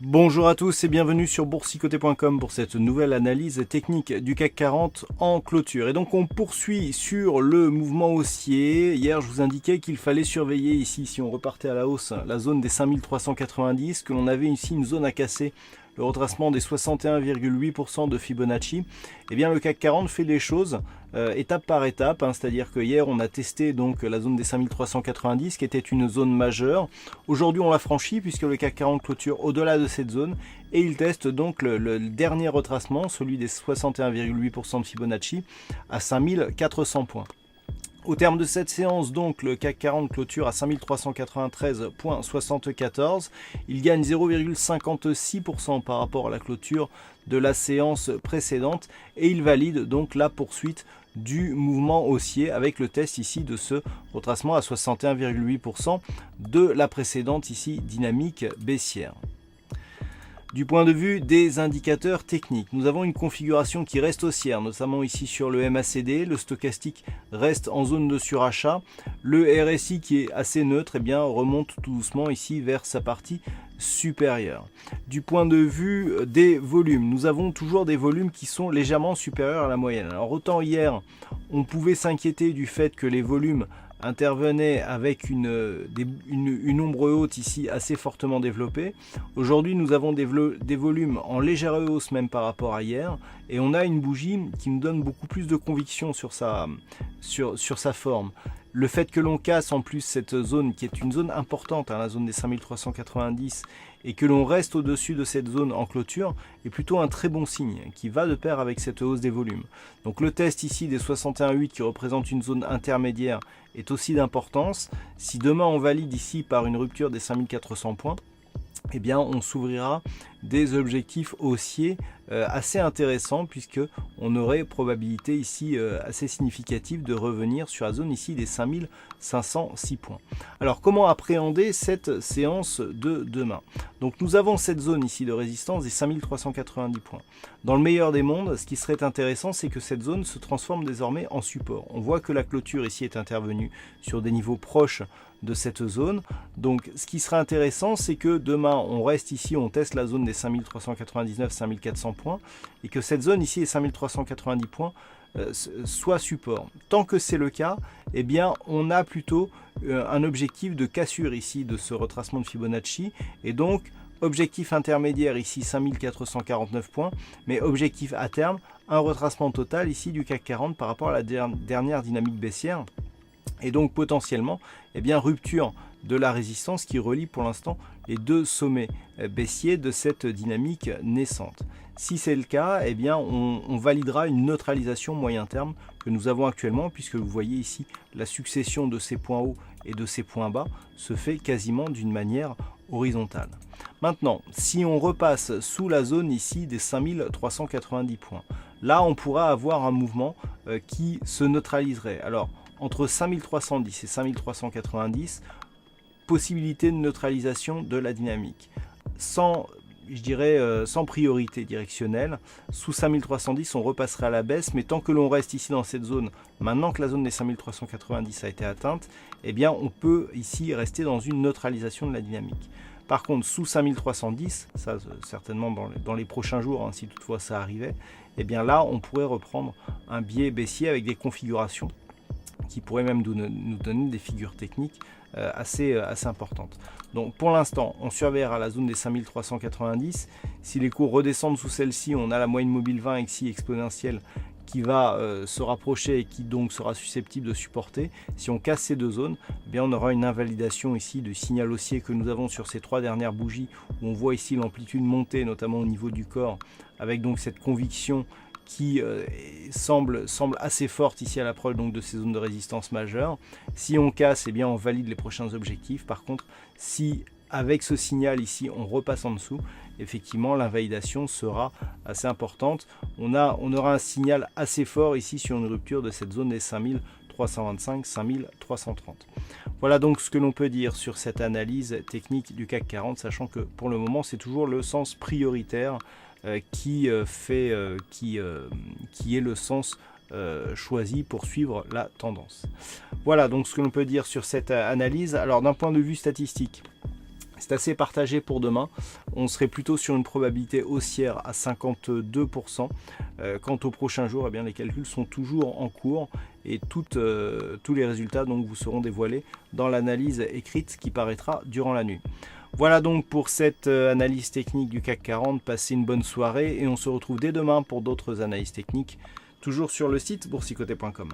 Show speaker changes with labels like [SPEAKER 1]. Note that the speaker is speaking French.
[SPEAKER 1] Bonjour à tous et bienvenue sur boursicoté.com pour cette nouvelle analyse technique du CAC 40 en clôture. Et donc on poursuit sur le mouvement haussier. Hier je vous indiquais qu'il fallait surveiller ici, si on repartait à la hausse, la zone des 5390, que l'on avait ici une zone à casser, le retracement des 61,8% de Fibonacci. Et bien le CAC 40 fait les choses étape par étape, c'est-à-dire que hier on a testé donc la zone des 5390 qui était une zone majeure. Aujourd'hui on l'a franchi puisque le CAC 40 clôture au-delà de cette zone et il teste donc le dernier retracement, celui des 61,8% de Fibonacci à 5400 points. Au terme de cette séance, donc, le CAC 40 clôture à 5393,74. Il gagne 0,56% par rapport à la clôture de la séance précédente et il valide donc la poursuite du mouvement haussier avec le test ici de ce retracement à 61,8% de la précédente ici dynamique baissière. Du point de vue des indicateurs techniques, nous avons une configuration qui reste haussière, notamment ici sur le MACD, le stochastique reste en zone de surachat, le RSI qui est assez neutre, remonte tout doucement ici vers sa partie supérieure. Du point de vue des volumes, nous avons toujours des volumes qui sont légèrement supérieurs à la moyenne. Alors autant hier, on pouvait s'inquiéter du fait que les volumes intervenait avec une ombre haute ici assez fortement développée. Aujourd'hui nous avons des volumes en légère hausse même par rapport à hier et on a une bougie qui nous donne beaucoup plus de conviction sur sa forme. Le fait que l'on casse en plus cette zone qui est une zone importante, la zone des 5390, et que l'on reste au-dessus de cette zone en clôture est plutôt un très bon signe qui va de pair avec cette hausse des volumes. Donc le test ici des 61,8 qui représente une zone intermédiaire est aussi d'importance. Si demain on valide ici par une rupture des 5400 points, on s'ouvrira des objectifs haussiers assez intéressants puisque on aurait probabilité ici assez significative de revenir sur la zone ici des 5506 points. Alors comment appréhender cette séance de demain? Donc nous avons cette zone ici de résistance des 5390 points. Dans le meilleur des mondes, ce qui serait intéressant, c'est que cette zone se transforme désormais en support. On voit que la clôture ici est intervenue sur des niveaux proches de cette zone. Donc ce qui serait intéressant, c'est que demain on reste ici, on teste la zone des 5399-5400 points et que cette zone ici, les 5390 points, soit support. Tant que c'est le cas, on a plutôt un objectif de cassure ici de ce retracement de Fibonacci et donc objectif intermédiaire ici 5449 points, mais objectif à terme, un retracement total ici du CAC 40 par rapport à la dernière dynamique baissière. Et donc potentiellement, rupture de la résistance qui relie pour l'instant les deux sommets baissiers de cette dynamique naissante. Si c'est le cas, on validera une neutralisation moyen terme que nous avons actuellement, puisque vous voyez ici la succession de ces points hauts et de ces points bas se fait quasiment d'une manière horizontale. Maintenant, si on repasse sous la zone ici des 5390 points, là on pourra avoir un mouvement qui se neutraliserait. Alors, entre 5310 et 5390, possibilité de neutralisation de la dynamique. Sans priorité directionnelle. Sous 5310, on repasserait à la baisse, mais tant que l'on reste ici dans cette zone, maintenant que la zone des 5390 a été atteinte, on peut ici rester dans une neutralisation de la dynamique. Par contre, sous 5310, ça certainement dans les prochains jours, si toutefois ça arrivait, là, on pourrait reprendre un biais baissier avec des configurations qui pourraient même nous donner des figures techniques assez importantes. Donc pour l'instant, on surveillera la zone des 5390. Si les cours redescendent sous celle-ci, on a la moyenne mobile 20 XI exponentielle qui va se rapprocher et qui donc sera susceptible de supporter. Si on casse ces deux zones, on aura une invalidation ici du signal haussier que nous avons sur ces trois dernières bougies où on voit ici l'amplitude monter, notamment au niveau du corps, avec donc cette conviction qui semble assez forte ici à l'approche de ces zones de résistance majeures. Si on casse, on valide les prochains objectifs. Par contre, si avec ce signal ici on repasse en dessous, effectivement l'invalidation sera assez importante. On aura un signal assez fort ici sur une rupture de cette zone des 5325, 5330. Voilà donc ce que l'on peut dire sur cette analyse technique du CAC 40, sachant que pour le moment c'est toujours le sens prioritaire qui est le sens choisi pour suivre la tendance. Voilà donc ce que l'on peut dire sur cette analyse. Alors d'un point de vue statistique, c'est assez partagé pour demain. On serait plutôt sur une probabilité haussière à 52%. Quant aux prochains jours, eh bien, les calculs sont toujours en cours et tous les résultats donc, vous seront dévoilés dans l'analyse écrite qui paraîtra durant la nuit. Voilà donc pour cette analyse technique du CAC 40. Passez une bonne soirée et on se retrouve dès demain pour d'autres analyses techniques, toujours sur le site boursicoté.com.